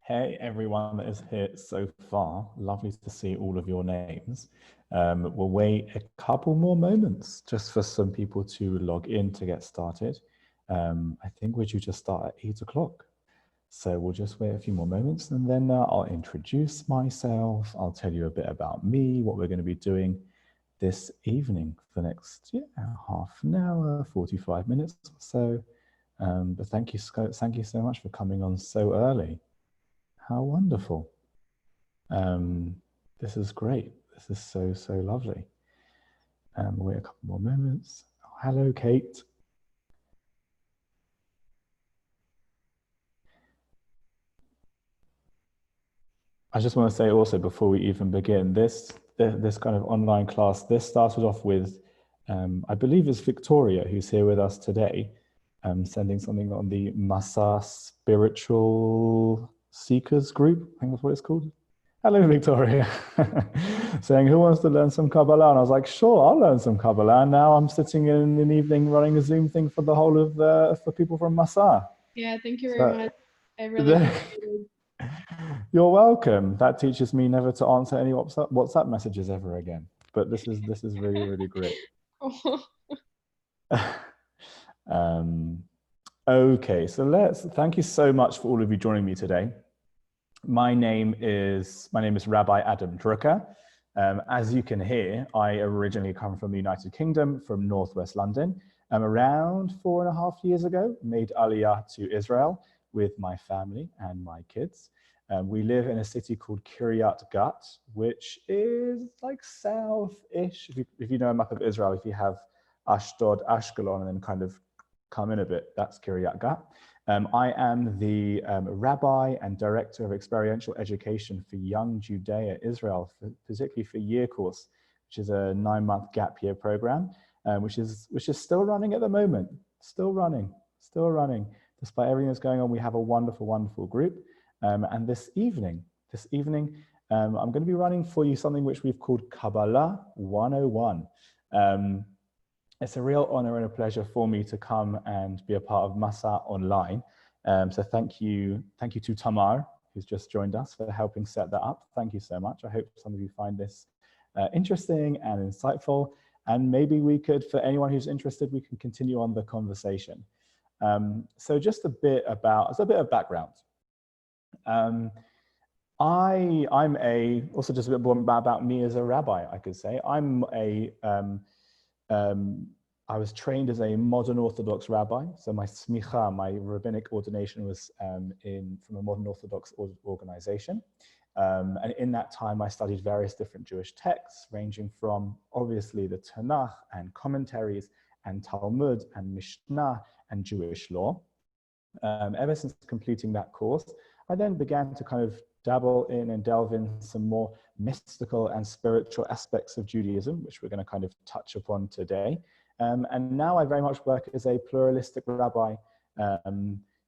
Hey, everyone that is here so far. Lovely to see all of your names. We'll wait a couple more moments just for some people to log in to get started. I think we're due to start at 8 o'clock. So we'll just wait a few more moments and then I'll introduce myself. I'll tell you a bit about me, what we're going to be doing this evening for the next half an hour, 45 minutes or so. But thank you so much for coming on so early. How wonderful. This is great. This is so lovely. Wait a couple more moments. Oh, hello, Kate. I just want to say also before we even begin, this kind of online class, this started off with, I believe it's Victoria who's here with us today, sending something on the Masa Spiritual Seekers group. I think that's what it's called. Hello, Victoria. Saying, who wants to learn some Kabbalah? And I was like, sure, I'll learn some Kabbalah. And now I'm sitting in an evening running a Zoom thing for the whole of for people from Masa. Yeah, thank you very much. I really appreciate it. You're welcome. That teaches me never to answer any WhatsApp messages ever again. But this is really great. Okay, so thank you so much for all of you joining me today. My name is Rabbi Adam Drucker. As you can hear, I originally come from the United Kingdom, from Northwest London. Around 4.5 years ago, made Aliyah to Israel with my family and my kids. We live in a city called Kiryat Gat, which is like south-ish. If you know a map of Israel, if you have Ashdod, Ashkelon, and then kind of come in a bit, that's Kiryat Gat. I am the rabbi and director of experiential education for Young Judea Israel, particularly for Year Course, which is a 9-month gap year program, which is still running at the moment, still running. Despite everything that's going on, we have a wonderful group. And this evening, I'm going to be running for you something which we've called Kabbalah 101. It's a real honor and a pleasure for me to come and be a part of Masa online. So thank you to Tamar, who's just joined us, for helping set that up. Thank you so much. I hope some of you find this interesting and insightful. And maybe we could, for anyone who's interested, we can continue on the conversation. So just a bit of background. Also just a bit more about me as a rabbi, I could say. I was trained as a modern Orthodox rabbi. So my smicha, my rabbinic ordination was from a modern Orthodox organization. And in that time, I studied various different Jewish texts, ranging from obviously the Tanakh and commentaries and Talmud and Mishnah and Jewish law. Ever since completing that course, I then began to kind of dabble in and delve in some more mystical and spiritual aspects of Judaism, which we're going to kind of touch upon today. And now I very much work as a pluralistic rabbi,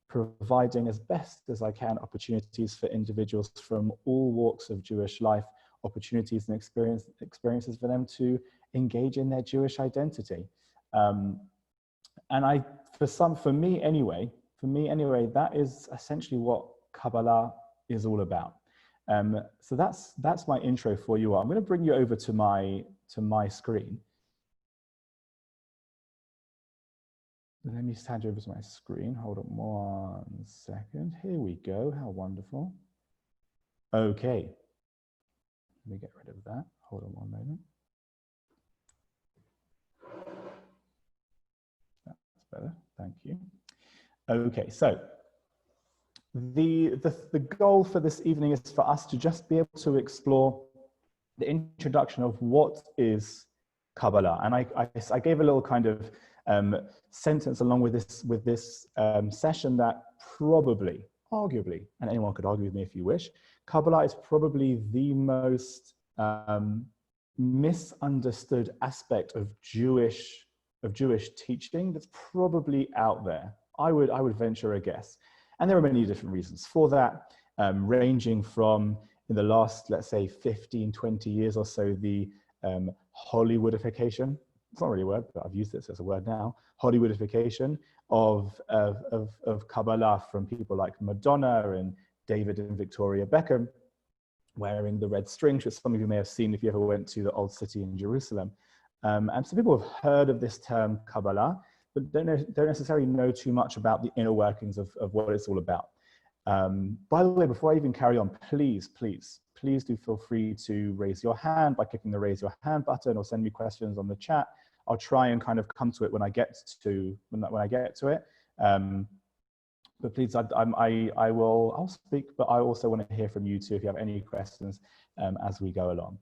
providing as best as I can opportunities for individuals from all walks of Jewish life, opportunities and experiences for them to engage in their Jewish identity. And for me anyway, that is essentially what Kabbalah is all about. So that's my intro for you all. I'm going to bring you over to my screen. Let me stand over to my screen. Hold on 1 second. Here we go. How wonderful. Okay. Let me get rid of that. Hold on 1 moment. That's better. Thank you. Okay, so the goal for this evening is for us to just be able to explore the introduction of what is Kabbalah. And I gave a little kind of sentence along with this session that probably, arguably, and anyone could argue with me if you wish, Kabbalah is probably the most misunderstood aspect of Jewish teaching that's probably out there. I would venture a guess. And there are many different reasons for that, ranging from, in the last, let's say, 15, 20 years or so, the Hollywoodification. It's not really a word, but I've used it as a word now. Hollywoodification of Kabbalah from people like Madonna and David and Victoria Beckham wearing the red string, which some of you may have seen if you ever went to the Old City in Jerusalem. And some people have heard of this term Kabbalah, but don't necessarily know too much about the inner workings of what it's all about. By the way, before I even carry on, please do feel free to raise your hand by clicking the raise your hand button, or send me questions on the chat. I'll try and kind of come to it when I get to it. But please, I'll speak, but I also want to hear from you too if you have any questions as we go along.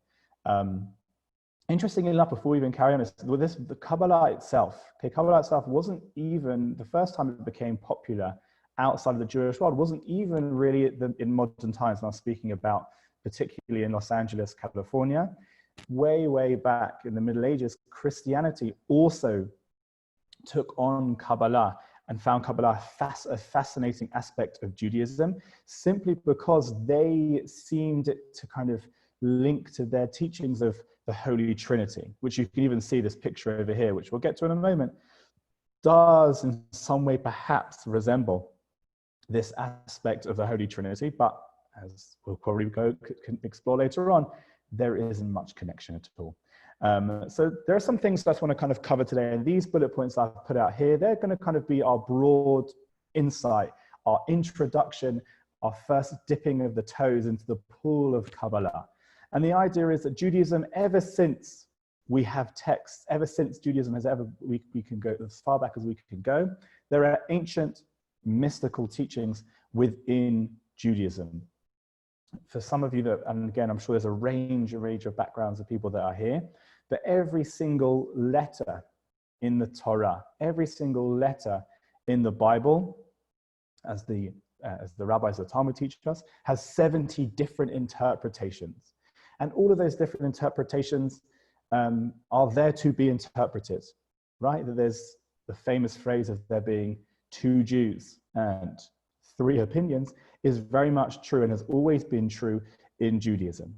Interestingly enough, before we even carry on, the Kabbalah itself, Kabbalah itself wasn't even, the first time it became popular outside of the Jewish world, wasn't even really in modern times. And I'm speaking about particularly in Los Angeles, California. Way back in the Middle Ages, Christianity also took on Kabbalah and found Kabbalah a fascinating aspect of Judaism, simply because they seemed to kind of link to their teachings of the Holy Trinity, which you can even see this picture over here, which we'll get to in a moment, does in some way perhaps resemble this aspect of the Holy Trinity, but as we'll probably explore later on, there isn't much connection at all. So there are some things that I just want to kind of cover today, and these bullet points I've put out here, they're going to kind of be our broad insight, our introduction, our first dipping of the toes into the pool of Kabbalah. And the idea is that Judaism, ever since we have texts, ever since Judaism has we can go as far back as we can go, there are ancient mystical teachings within Judaism. For some of you that, and again, I'm sure there's a range of backgrounds of people that are here, but every single letter in the Torah, every single letter in the Bible, as the rabbis of the Talmud teach us, has 70 different interpretations. And all of those different interpretations are there to be interpreted, right? That there's the famous phrase of there being 2 Jews and 3 opinions is very much true and has always been true in Judaism.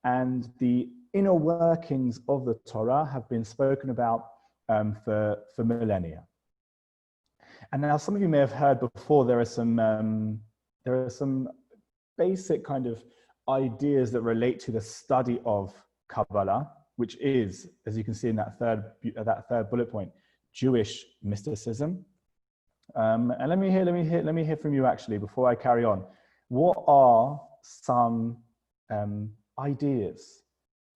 And the inner workings of the Torah have been spoken about for millennia. And now some of you may have heard before, there are some basic kind of ideas that relate to the study of Kabbalah, which is, as you can see in that third bullet point, Jewish mysticism. And let me hear from you actually before I carry on. What are some ideas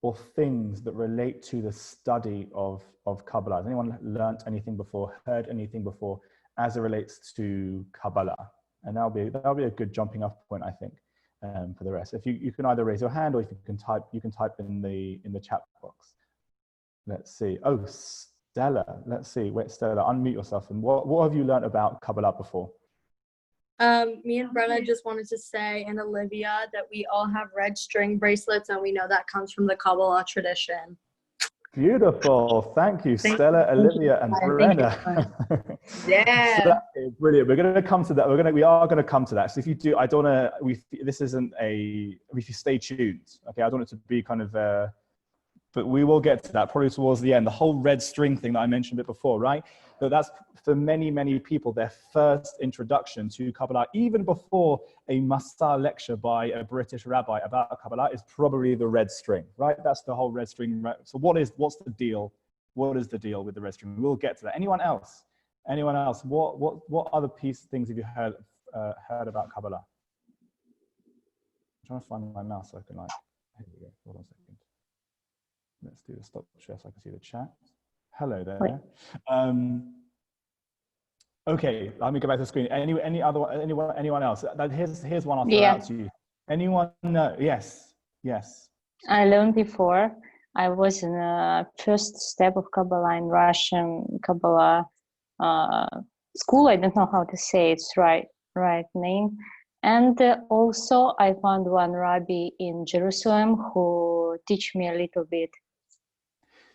or things that relate to the study of Kabbalah? Has anyone learnt anything before, heard anything before as it relates to Kabbalah? And that'll be a good jumping off point, I think, for the rest. If you can either raise your hand, or if you can type in the chat box. Let's see. Oh, Stella, let's see. Wait, Stella, unmute yourself. And what have you learned about Kabbalah before? Me and Brenna just wanted to say, and Olivia, that we all have red string bracelets, and we know that comes from the Kabbalah tradition. Beautiful. Thank you, Stella, Olivia, and Brenna. Yeah. So brilliant. We're going to come to that. We are going to come to that. So if you do, I don't want to, this isn't if you stay tuned, okay? I don't want it to be kind of, but we will get to that probably towards the end. The whole red string thing that I mentioned a bit before, right? So that's for many people, their first introduction to Kabbalah, even before a Masa lecture by a British rabbi about Kabbalah, is probably the red string, right? That's the whole red string. So what's the deal? What is the deal with the red string? We'll get to that. Anyone else? What other things have you heard about Kabbalah? I'm trying to find my mouse so I can here we go. Hold on a second. Let's do the stop share so I can see the chat. Hello there. Okay, let me go back to the screen. Anyone else? Here's one I'll throw out to you. Anyone know? Yes. I learned before. I was in the first step of Kabbalah in Russian Kabbalah school. I don't know how to say its right name. And also I found one rabbi in Jerusalem who teach me a little bit.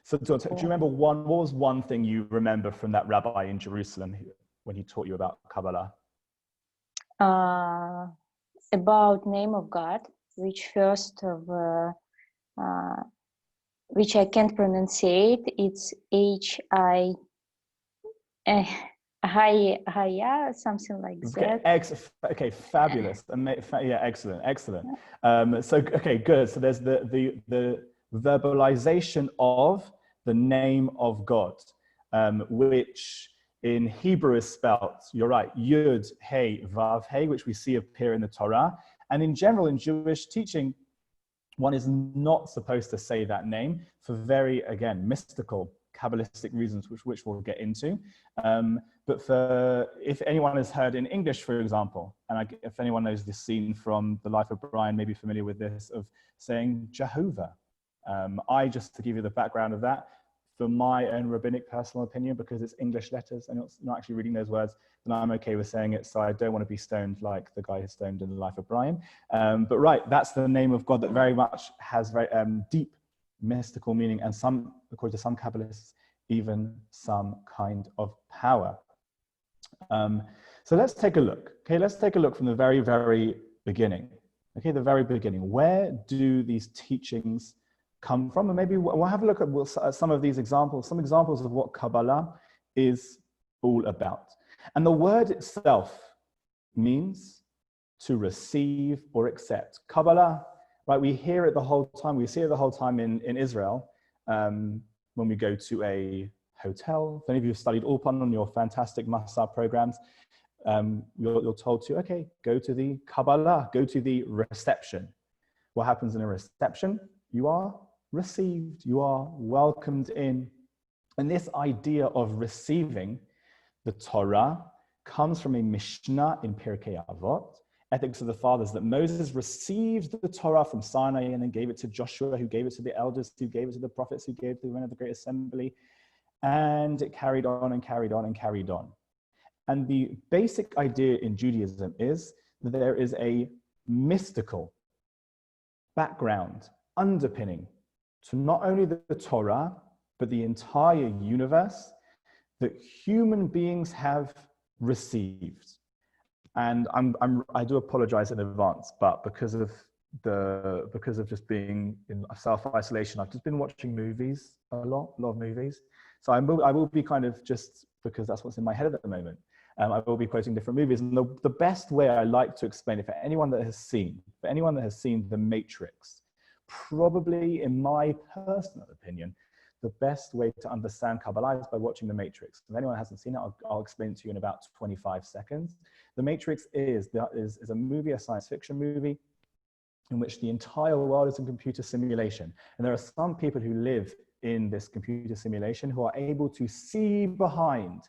So do you remember what was one thing you remember from that rabbi in Jerusalem when he taught you about Kabbalah? About name of God, which I can't pronounce. It's Haya, something like that. Okay, fabulous. Yeah, excellent. Okay, good. So there's the verbalization of the name of God, which in Hebrew is spelt, you're right, Yud, Hey, Vav, Hey, which we see appear in the Torah. And in general, in Jewish teaching, one is not supposed to say that name for very, again, mystical, Kabbalistic reasons, which we'll get into. But if anyone has heard in English, for example, and if anyone knows this scene from The Life of Brian, may be familiar with this, of saying Jehovah. Just to give you the background of that, for my own rabbinic personal opinion, because it's English letters and it's not actually reading those words, then I'm okay with saying it. So I don't want to be stoned like the guy who's stoned in The Life of Brian. But right, that's the name of God that very much has very deep mystical meaning, and some, according to some Kabbalists, even some kind of power. So let's take a look. Okay, let's take a look from the very, very beginning. Okay, the very beginning. Where do these teachings come from? And maybe we'll have a look at some of these examples, some examples of what Kabbalah is all about. And the word itself means to receive or accept. Kabbalah, right, we hear it the whole time. We see it the whole time in Israel when we go to a hotel. If any of you have studied Ulpan on your fantastic Masa programs, you're told to, okay, go to the Kabbalah, go to the reception. What happens in a reception? You are received, you are welcomed in. And this idea of receiving the Torah comes from a Mishnah in Pirkei Avot, Ethics of the Fathers, that Moses received the Torah from Sinai and then gave it to Joshua, who gave it to the elders, who gave it to the prophets, who gave it to the men of the Great Assembly. And it carried on and carried on and carried on. And the basic idea in Judaism is that there is a mystical background, underpinning to not only the Torah, but the entire universe that human beings have received. And I do apologize in advance, but because of just being in self-isolation, I've just been watching movies a lot of movies. So I will be kind of, just because that's what's in my head at the moment, I will be quoting different movies. And the best way I like to explain it for anyone that has seen The Matrix, probably, in my personal opinion, the best way to understand Kabbalah is by watching The Matrix. If anyone hasn't seen it, I'll explain it to you in about 25 seconds. The Matrix is a movie, a science fiction movie, in which the entire world is in computer simulation. And there are some people who live in this computer simulation who are able to see behind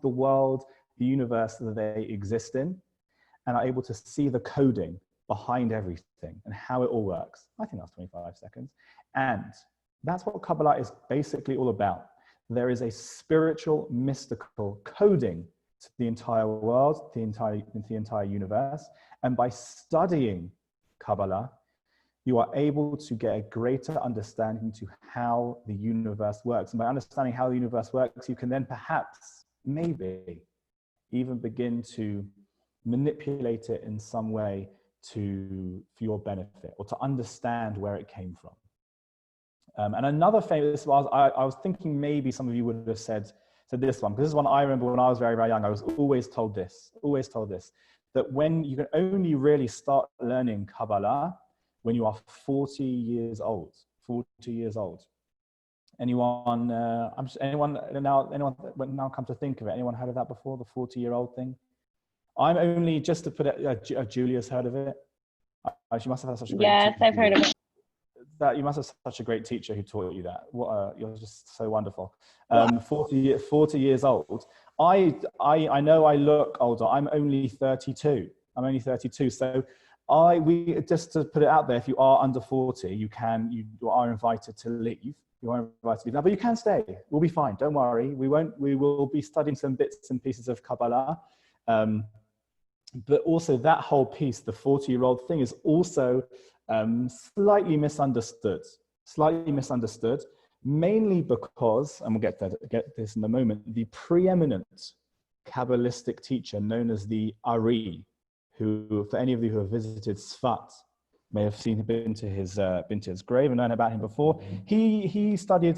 the world, the universe that they exist in, and are able to see the coding behind everything and how it all works. I think that's 25 seconds. And that's what Kabbalah is basically all about. There is a spiritual, mystical coding to the entire world, the entire universe. And by studying Kabbalah, you are able to get a greater understanding to how the universe works. And by understanding how the universe works, you can then perhaps, maybe, even begin to manipulate it in some way for your benefit, or to understand where it came from. And another famous, I was thinking maybe some of you would have said this one, because this is one I remember when I was very, very young. I was always told this, that when you can only really start learning Kabbalah when you are 40 years old. Anyone now come to think of it, anyone heard of that before, the 40-year-old thing? I'm only, just to put it, Julia's heard of it. She must have had such a great Yes, I've heard of it. That you must have such a great teacher who taught you that. You're just so wonderful. 40 years old. I know I look older. I'm only 32. So just to put it out there, if you are under 40, you are invited to leave. You are invited to leave now, but you can stay. We'll be fine. Don't worry. We will be studying some bits and pieces of Kabbalah. But also that whole piece, the 40-year-old thing, is also slightly misunderstood, mainly because, and we'll get this in a moment, the preeminent Kabbalistic teacher known as the Ari, who, for any of you who have visited Sfat, may have been to his grave and known about him before. He studied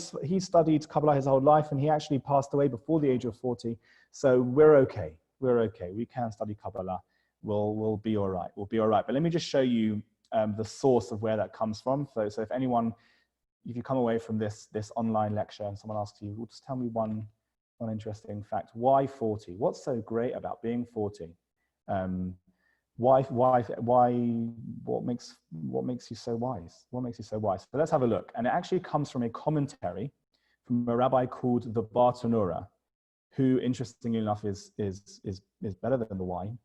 Kabbalah his whole life, and he actually passed away before the age of 40. So we're okay. We're okay. We can study Kabbalah. We'll be all right. We'll be all right. But let me just show you the source of where that comes from. So if you come away from this online lecture and someone asks you, well, just tell me one interesting fact. Why 40? What's so great about being 40? Why? What makes you so wise? What makes you so wise? So let's have a look. And it actually comes from a commentary from a rabbi called the Bartanura, who, interestingly enough, is better than the wine,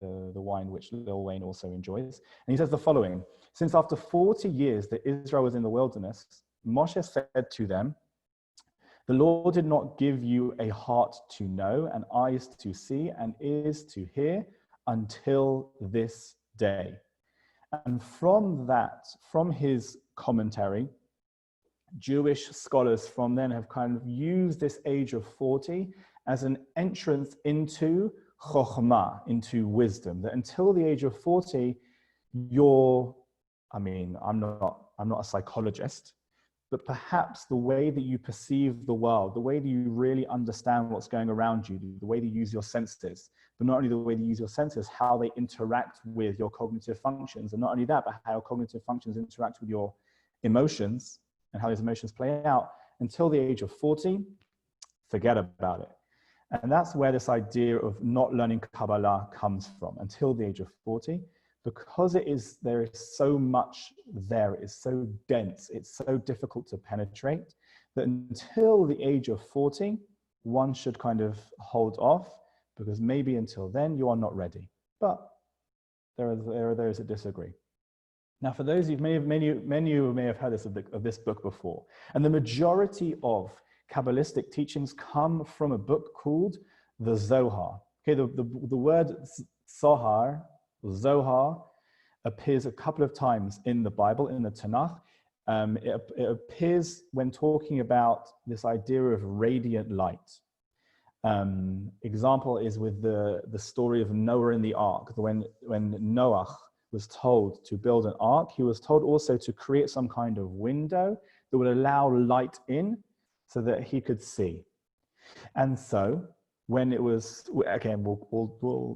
the wine which Lil Wayne also enjoys. And he says the following: since after 40 years that Israel was in the wilderness, Moshe said to them, "The Lord did not give you a heart to know, and eyes to see, and ears to hear, until this day." And from his commentary, Jewish scholars from then have kind of used this age of 40 as an entrance into chokhmah, into wisdom. That until the age of 40, I'm not a psychologist, but perhaps the way that you perceive the world, the way that you really understand what's going around you, the way that you use your senses, but not only the way that you use your senses, how they interact with your cognitive functions, and not only that, but how cognitive functions interact with your emotions and how those emotions play out. Until the age of 40, forget about it. And that's where this idea of not learning Kabbalah comes from, until the age of 40, because there is so much there, it is so dense, it's so difficult to penetrate, that until the age of 40, one should kind of hold off, because maybe until then you are not ready. But there are those that disagree. Now, for those of you, many of you may have heard of this book before, and the majority of Kabbalistic teachings come from a book called the Zohar. Okay, the word Zohar appears a couple of times in the Bible, in the Tanakh. It appears when talking about this idea of radiant light. Example is with the story of Noah in the ark. When Noah was told to build an ark, he was told also to create some kind of window that would allow light in so that he could see. And so when it was, again,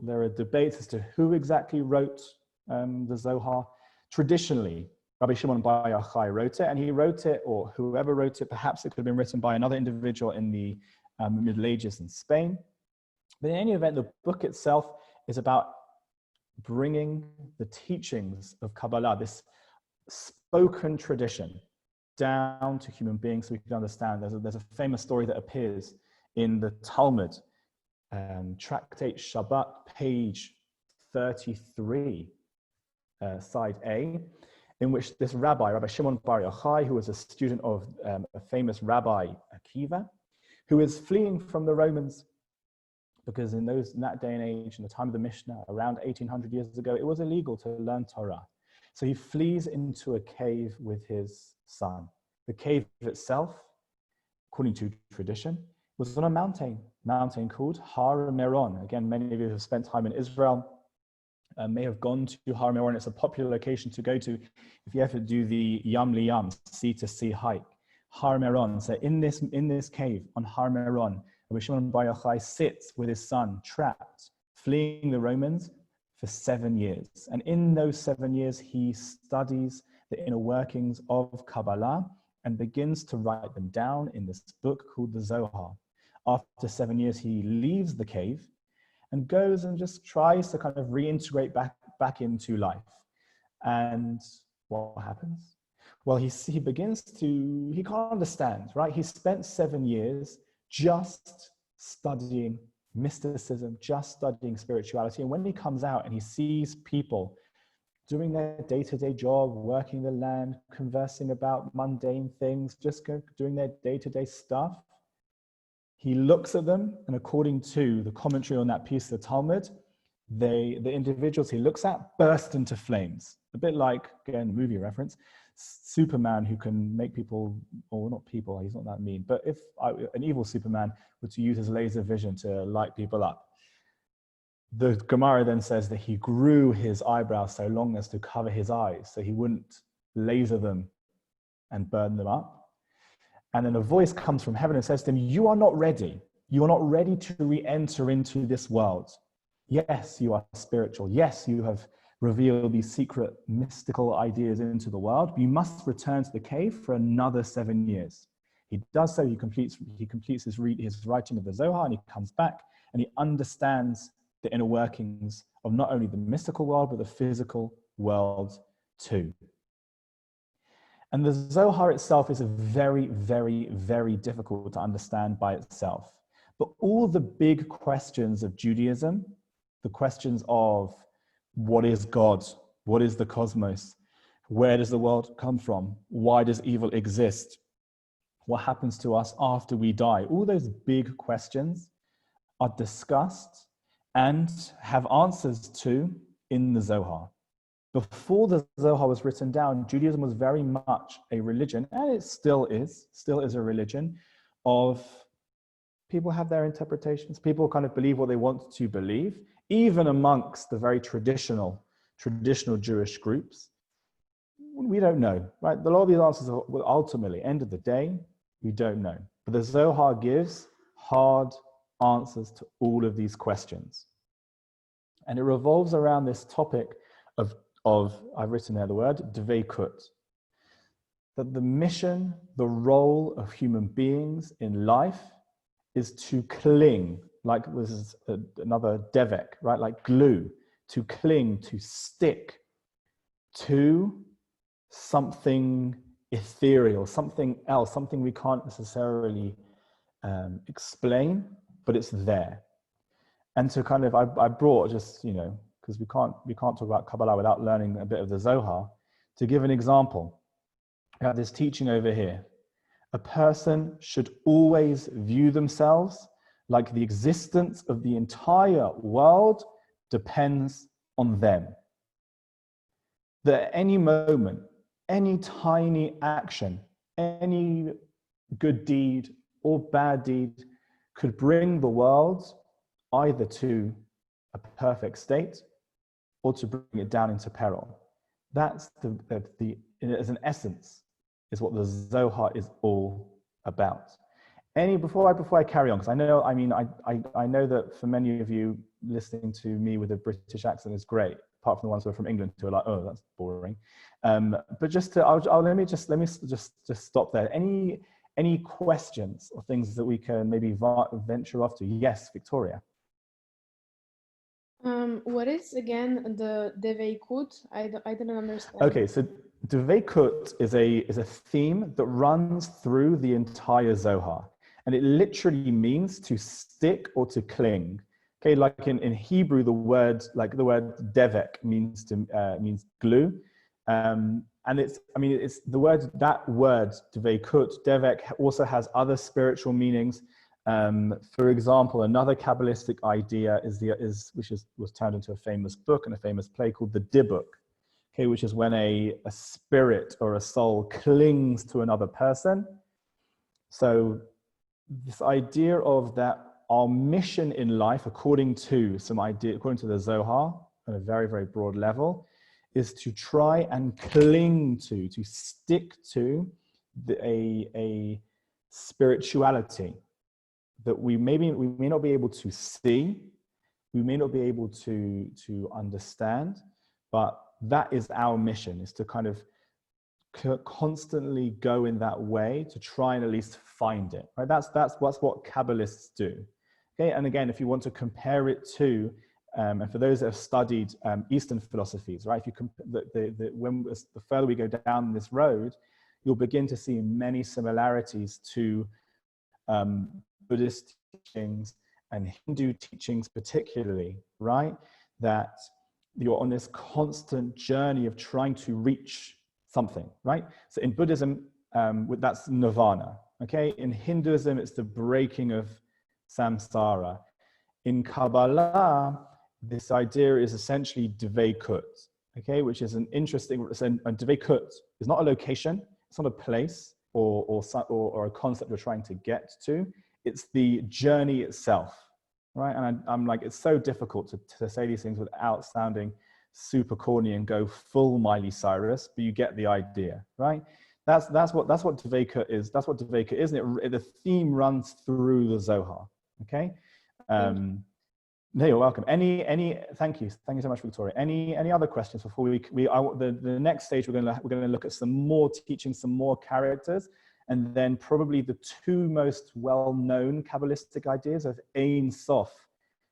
there are debates as to who exactly wrote the Zohar. Traditionally, Rabbi Shimon Bar Yochai wrote it, and he wrote it, or whoever wrote it, perhaps it could have been written by another individual in the Middle Ages in Spain. But in any event, the book itself is about bringing the teachings of Kabbalah, this spoken tradition, down to human beings so we can understand. There's a famous story that appears in the Talmud, Tractate Shabbat, page 33, side A, in which this Rabbi Shimon Bar Yochai, who was a student of a famous Rabbi Akiva, who is fleeing from the Romans, because in that day and age, in the time of the Mishnah, around 1800 years ago, it was illegal to learn Torah. So he flees into a cave with his son. The cave itself, according to tradition, was on a mountain called Har Meron. Again, many of you who have spent time in Israel may have gone to Har Meron. It's a popular location to go to if you ever do the Yam Liyam, sea to sea hike. Har Meron. So in this cave on Har Meron, Rabbi Shimon Bar Yochai sits with his son, trapped, fleeing the Romans for 7 years. And in those 7 years, he studies the inner workings of Kabbalah and begins to write them down in this book called the Zohar. After 7 years, he leaves the cave and goes and just tries to kind of reintegrate back into life. And what happens? Well, he can't understand, right? He spent 7 years just studying mysticism, just studying spirituality. And when he comes out and he sees people doing their day-to-day job, working the land, conversing about mundane things, just doing their day-to-day stuff, he looks at them, and according to the commentary on that piece of the Talmud, the individuals he looks at burst into flames. A bit like, again, movie reference, Superman, who can make people, or not people, he's not that mean, but if an evil Superman were to use his laser vision to light people up, the Gemara then says that he grew his eyebrows so long as to cover his eyes, so he wouldn't laser them and burn them up. And then a voice comes from heaven and says to him, you are not ready. You are not ready to re-enter into this world. Yes, you are spiritual. Yes, you have revealed these secret mystical ideas into the world. But you must return to the cave for another 7 years. He does so. He completes his writing of the Zohar, and he comes back and he understands the inner workings of not only the mystical world, but the physical world too. And the Zohar itself is a very, very, very difficult to understand by itself. But all the big questions of Judaism, the questions of what is God, what is the cosmos, where does the world come from, why does evil exist, what happens to us after we die, all those big questions are discussed and have answers to in the Zohar. Before the Zohar was written down, Judaism was very much a religion, and it still is a religion of people have their interpretations. People kind of believe what they want to believe, even amongst the very traditional Jewish groups. We don't know, right? A lot of these answers are ultimately, end of the day, we don't know. But the Zohar gives hard answers to all of these questions. And it revolves around this topic of I've written there the word, dveikut. That the mission, the role of human beings in life is to cling, like this is another devek, right? Like glue, to cling, to stick to something ethereal, something else, something we can't necessarily explain, but it's there. And to kind of, I brought just, because we can't talk about Kabbalah without learning a bit of the Zohar. To give an example, I have this teaching over here. A person should always view themselves like the existence of the entire world depends on them. That at any moment, any tiny action, any good deed or bad deed could bring the world either to a perfect state or to bring it down into peril. That's as an essence, is what the Zohar is all about. Before I carry on, because I know that for many of you listening to me with a British accent is great, apart from the ones who are from England who are like, oh, that's boring. But let me just stop there. Any questions or things that we can maybe venture off to? Yes, Victoria. What is again the Deveikut? I didn't understand. Okay, so Deveikut is a theme that runs through the entire Zohar, and it literally means to stick or to cling. Okay, like in Hebrew, the word devek means glue, and it's the word Deveikut, devek also has other spiritual meanings. For example, another Kabbalistic idea was turned into a famous book and a famous play called the Dibbuk, okay, which is when a spirit or a soul clings to another person. So this idea of that our mission in life, according to the Zohar, on a very, very broad level, is to try and cling to stick to a spirituality that we may not be able to see, we may not be able to understand, but that is our mission, is to kind of constantly go in that way to try and at least find it, right? That's what Kabbalists do. Okay, and again, if you want to compare it to, and for those that have studied Eastern philosophies, right? If you the further we go down this road, you'll begin to see many similarities to Buddhist teachings and Hindu teachings particularly, right? That you're on this constant journey of trying to reach something, right? So in Buddhism, that's nirvana, okay? In Hinduism, it's the breaking of samsara. In Kabbalah, this idea is essentially dveikut, okay? Which is an interesting, and dveikut is not a location, it's not a place or a concept you're trying to get to. It's the journey itself, right? And I'm like, it's so difficult to say these things without sounding super corny and go full Miley Cyrus, but you get the idea, right? That's what Dveka is. That's what Dveka is, and the theme runs through the Zohar. Okay. No, you're welcome. Thank you so much, Victoria. Any other questions before the next stage? We're going to look at some more teaching, some more characters, and then probably the two most well-known Kabbalistic ideas of Ein Sof,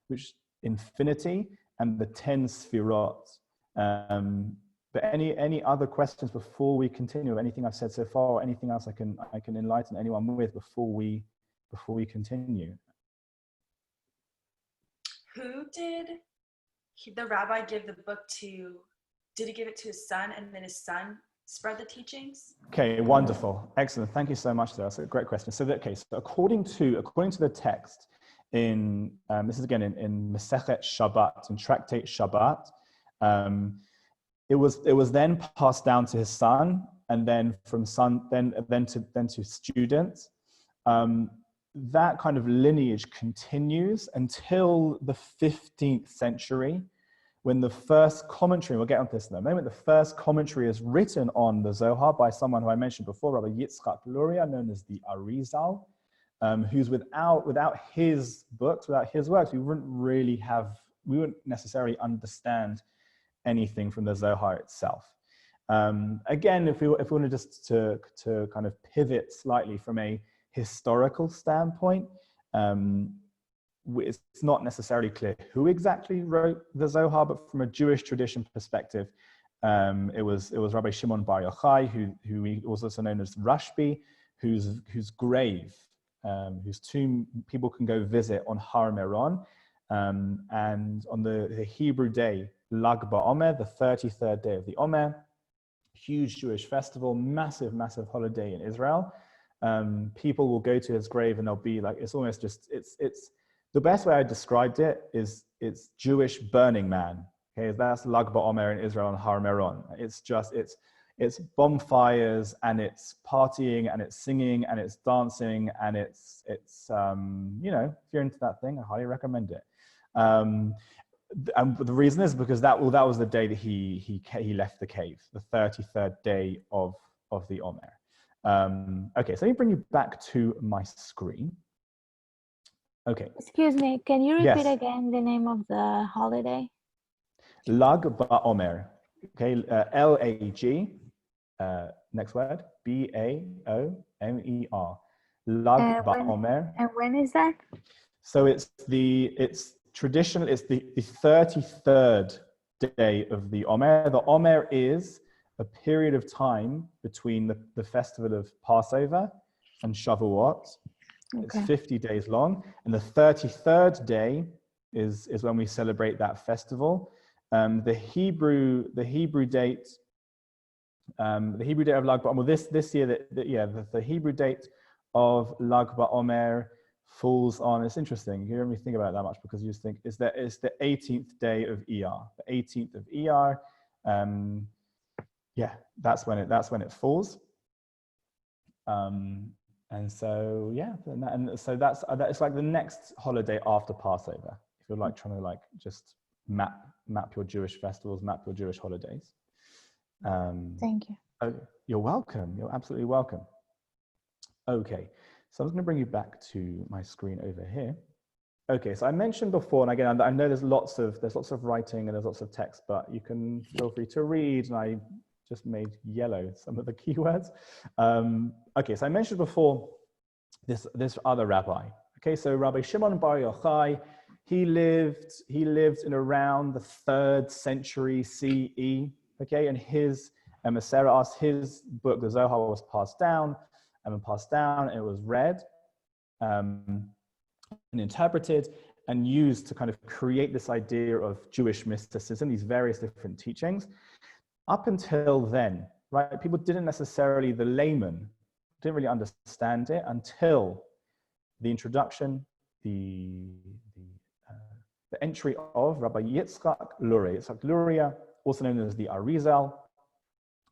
which infinity, and the 10 Sfirot. But any other questions before we continue? Anything I've said so far, or anything else I can enlighten anyone with before we continue? Who did the rabbi give the book to? Did he give it to his son, and then his son spread the teachings? Okay, wonderful, excellent. Thank you so much. That's a great question. So according to the text in this is again in Masechet Shabbat, in Tractate Shabbat, it was then passed down to his son, and then from son then to students. That kind of lineage continues until the 15th century, when the first commentary, we'll get onto this in a moment, the first commentary is written on the Zohar by someone who I mentioned before, Rabbi Yitzchak Luria, known as the Arizal, who's without his books, without his works, we wouldn't necessarily understand anything from the Zohar itself. Again, if we want to just to kind of pivot slightly from a historical standpoint, it's not necessarily clear who exactly wrote the Zohar, but from a Jewish tradition perspective, it was Rabbi Shimon Bar Yochai, who he was also known as Rashbi, whose grave, whose tomb people can go visit on Har Meron, and on the Hebrew day Lag BaOmer, the 33rd day of the Omer, huge Jewish festival, massive holiday in Israel. People will go to his grave and they'll be like, it's almost just, it's the best way I described it is it's Jewish Burning Man. Okay, that's Lag BaOmer in Israel and Har Meron. It's bonfires, and it's partying, and it's singing, and it's dancing, and it's you know, if you're into that thing, I highly recommend it. And the reason is because that was the day that he left the cave, the 33rd day of the Omer. Okay, so let me bring you back to my screen. Okay. Excuse me, can you repeat Yes. again the name of the holiday? Lag BaOmer. Okay, Lag, next word, BaOmer. Lag BaOmer. And when is that? So it's traditional, it's the 33rd day of the Omer. The Omer is a period of time between the festival of Passover and Shavuot. Okay. It's 50 days long, and the 33rd day is when we celebrate that festival. The Hebrew date of Lag BaOmer. Well, this year, the Hebrew date of Lag BaOmer falls on. It's interesting. You don't really think about it that much because you just think it's the 18th day of Iyar. The 18th of Iyar. Yeah, that's when it falls. And so yeah, and so that's it's like the next holiday after Passover. If you're like trying to like just map your Jewish festivals, map your Jewish holidays. Thank you. Oh, you're welcome. You're absolutely welcome. Okay, so I'm going to bring you back to my screen over here. Okay, so I mentioned before, and again, I know there's lots of writing and there's lots of text, but you can feel free to read, and I just made yellow some of the keywords. Okay, so I mentioned before this other rabbi. Okay, so Rabbi Shimon Bar Yochai, he lived in around the 3rd century CE. Okay, and his emissaries, his book, the Zohar, was passed down, and it was read and interpreted and used to kind of create this idea of Jewish mysticism, these various different teachings. Up until then, right, people didn't necessarily, the layman didn't really understand it until the introduction, the entry of Rabbi Yitzchak Luria, also known as the Arizal,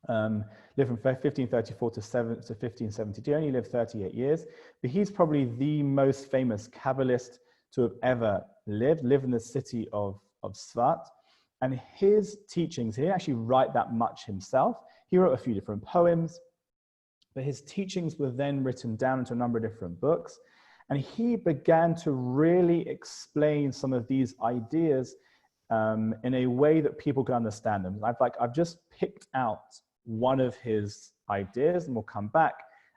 lived from 1534 to 1572. He only lived 38 years, but he's probably the most famous Kabbalist to have ever lived in the city of Svat. And his teachings, he didn't actually write that much himself. He wrote a few different poems, but his teachings were then written down into a number of different books. And he began to really explain some of these ideas in a way that people could understand them. I've just picked out one of his ideas, and we'll come back.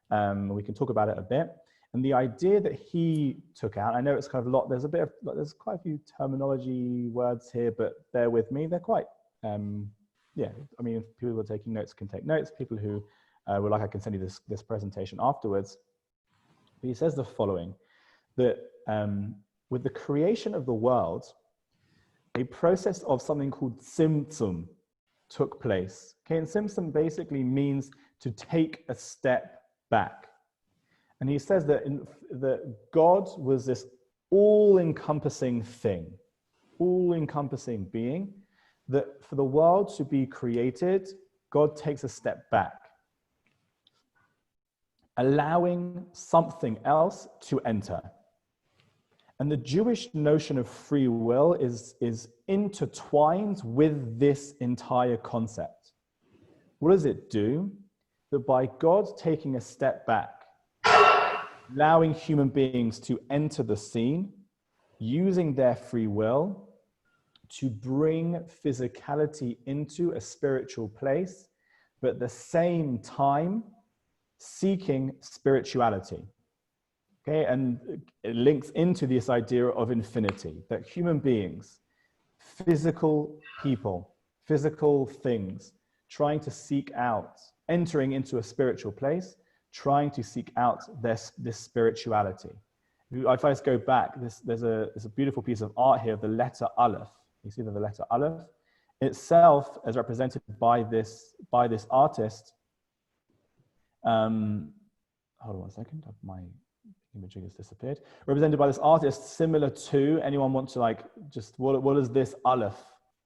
We can talk about it a bit. And the idea that he took out, I know it's kind of a lot, there's quite a few terminology words here, but bear with me. They're quite, yeah, I mean, if people who are taking notes can take notes. People who would like, I can send you this presentation afterwards. But he says the following, that with the creation of the world, a process of something called tzimtzum took place. Okay, and tzimtzum basically means to take a step back. And he says that, that God was this all-encompassing thing, all-encompassing being, that for the world to be created, God takes a step back, allowing something else to enter. And the Jewish notion of free will is intertwined with this entire concept. What does it do? That by God taking a step back, allowing human beings to enter the scene, using their free will to bring physicality into a spiritual place, but at the same time seeking spirituality. Okay, and it links into this idea of infinity, that human beings, physical people, physical things, trying to seek out, entering into a spiritual place, trying to seek out this spirituality. If I just go back, there's a beautiful piece of art here of the letter Aleph. You see the letter Aleph itself, as represented by this artist. Hold on one second. My imaging has disappeared. Represented by this artist, similar to, anyone want to like just what does this Aleph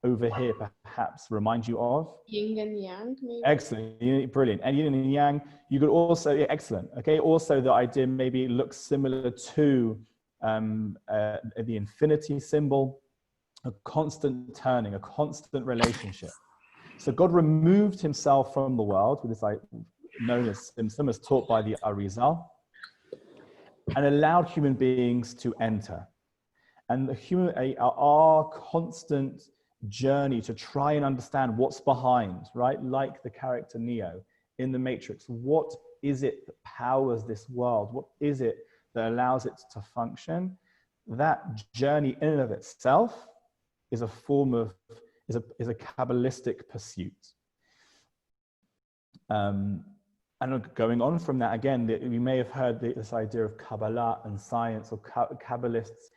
over here perhaps remind you of? Yin and yang, maybe. Excellent, brilliant. And yin and yang, you could also, yeah, excellent. Okay, also the idea maybe looks similar to the infinity symbol, a constant turning, a constant relationship. So God removed himself from the world with this like known as Tzimtzum, as taught by the Arizal, and allowed human beings to enter. And our constant journey to try and understand what's behind, right? Like the character Neo in the Matrix. What is it that powers this world? What is it that allows it to function? That journey in and of itself is a form of, is a Kabbalistic pursuit. And going on from that, again, we may have heard this idea of Kabbalah and science, or Kabbalists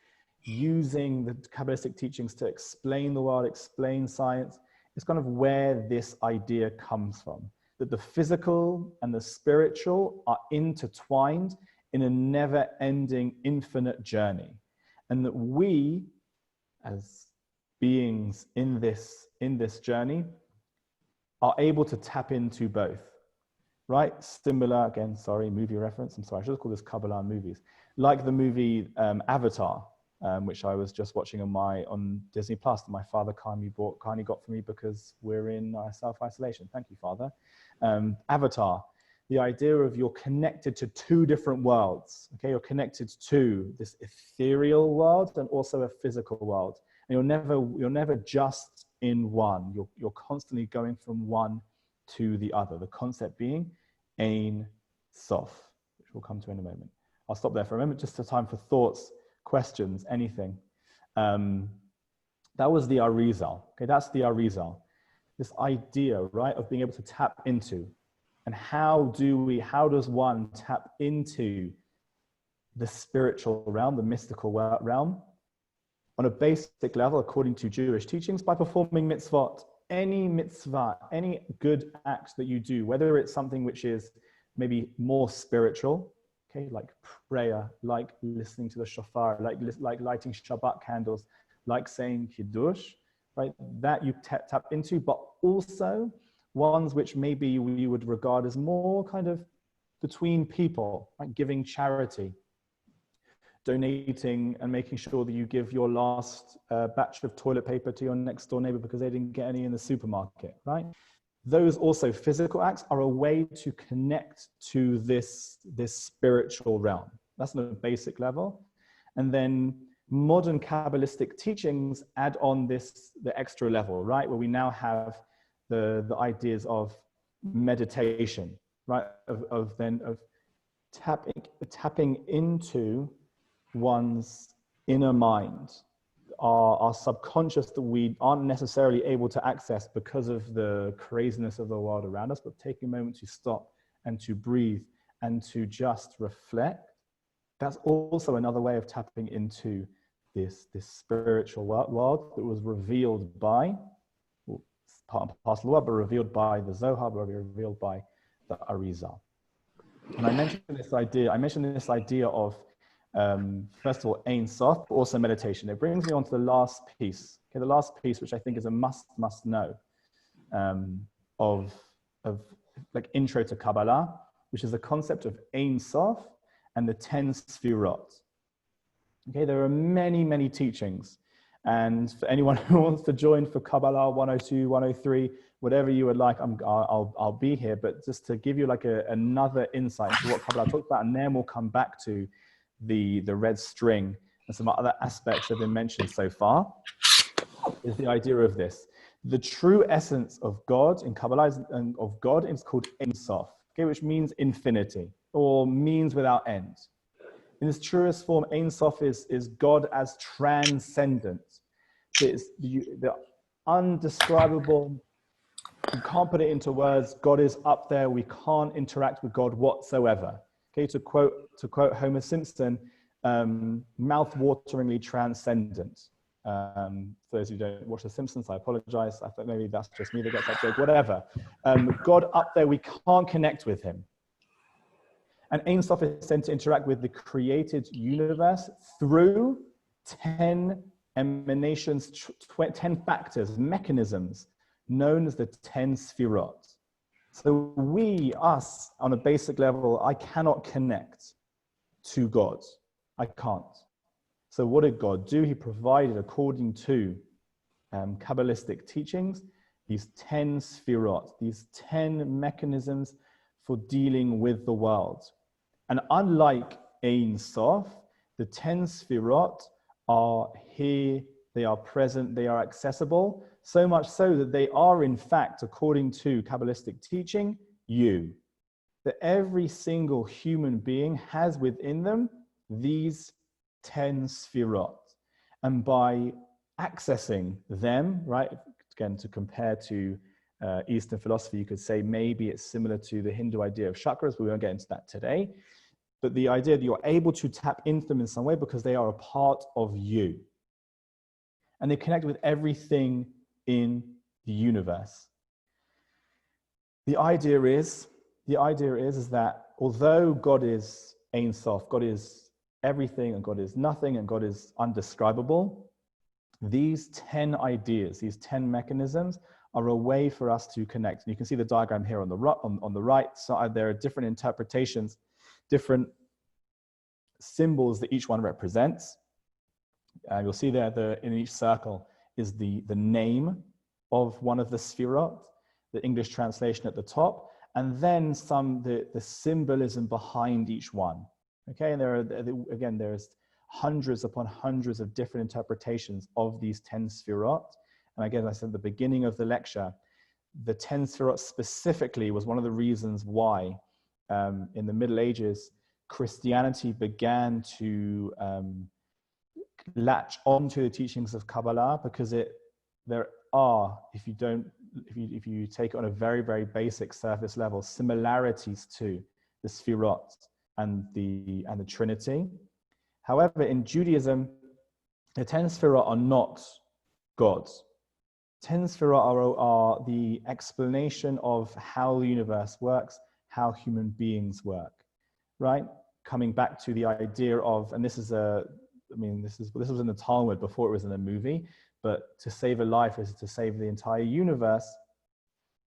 using the Kabbalistic teachings to explain the world, explain science. It's kind of where this idea comes from, that the physical and the spiritual are intertwined in a never-ending, infinite journey. And that we, as beings in this journey, are able to tap into both. Right? Similar, again, sorry, movie reference. I'm sorry, I should have called this Kabbalah movies. Like the movie Avatar, which I was just watching on Disney Plus, that my father kindly got for me because we're in self-isolation. Thank you, Father. Avatar, the idea of you're connected to two different worlds. Okay, you're connected to this ethereal world and also a physical world. And you're never just in one. You're constantly going from one to the other. The concept being Ein Sof, which we'll come to in a moment. I'll stop there for a moment, just a time for thoughts, questions, anything. That was the Arizal. Okay, that's the Arizal. This idea, right, of being able to tap into, and how does one tap into the spiritual realm, the mystical realm, on a basic level, according to Jewish teachings, by performing mitzvot. Any mitzvah, any good act that you do, whether it's something which is maybe more spiritual, okay, like prayer, like listening to the shofar, like lighting Shabbat candles, like saying Kiddush, right, that you tap into, but also ones which maybe we would regard as more kind of between people, like giving charity, donating and making sure that you give your last batch of toilet paper to your next door neighbor because they didn't get any in the supermarket, right? Those also physical acts are a way to connect to this spiritual realm. That's on a basic level. And then modern Kabbalistic teachings add on the extra level, right? Where we now have the ideas of meditation, right? Of tapping into one's inner mind, our subconscious that we aren't necessarily able to access because of the craziness of the world around us, but taking a moment to stop and to breathe and to just reflect. That's also another way of tapping into this spiritual world that was revealed by, well, part and parcel of the world, but revealed by the Zohar, but revealed by the Arizal. And I mentioned this idea of, first of all, Ein Sof, but also meditation. It brings me on to the last piece. Okay, the last piece, which I think is a must know of like intro to Kabbalah, which is the concept of Ein Sof and the 10 Sfirot. Okay, there are many, many teachings. And for anyone who wants to join for Kabbalah 102, 103, whatever you would like, I'll be here. But just to give you like another insight into what Kabbalah talks about, and then we'll come back to the red string and some other aspects that have been mentioned so far, is the idea of this. The true essence of God in Kabbalah is called Ein Sof, okay, which means infinity or means without end. In its truest form, Ein Sof is God as transcendent. It's the undescribable. You can't put it into words. God is up there. We can't interact with God whatsoever. Okay, to quote Homer Simpson, mouth-wateringly transcendent. For those who don't watch The Simpsons, I apologize. I thought maybe that's just me that gets that joke. Whatever. God up there, we can't connect with him. And Ein Sof is sent to interact with the created universe through 10 emanations, 10 factors, mechanisms known as the 10 Sfirot. So us, on a basic level, I cannot connect to God. I can't. So what did God do? He provided, according to Kabbalistic teachings, these 10 Sfirot, these 10 mechanisms for dealing with the world. And unlike Ein Sof, the 10 Sfirot are here, they are present, they are accessible, so much so that they are, in fact, according to Kabbalistic teaching, you. That every single human being has within them these 10 Sfirot. And by accessing them, right, again, to compare to Eastern philosophy, you could say maybe it's similar to the Hindu idea of chakras, but we won't get into that today. But the idea that you're able to tap into them in some way because they are a part of you. And they connect with everything in the universe. The idea is that although God is Ein Sof, God is everything and God is nothing and God is undescribable, these 10 ideas, these 10 mechanisms are a way for us to connect. And you can see the diagram here on the right side. There are different interpretations, different symbols that each one represents. You'll see there in each circle is the name of one of the Sfirot, the English translation at the top, and then the symbolism behind each one. Okay, and there's hundreds upon hundreds of different interpretations of these 10 Sfirot. And again, I said at the beginning of the lecture, the 10 Sfirot specifically was one of the reasons why in the Middle Ages, Christianity began to latch onto the teachings of Kabbalah, because there are, if you take it on a very, very basic surface level, similarities to the Sfirot and the Trinity. However, in Judaism, the 10 Sfirot are not gods. 10 Sfirot are the explanation of how the universe works, how human beings work, right? Coming back to the idea of, and this was in the Talmud before it was in a movie, but to save a life is to save the entire universe.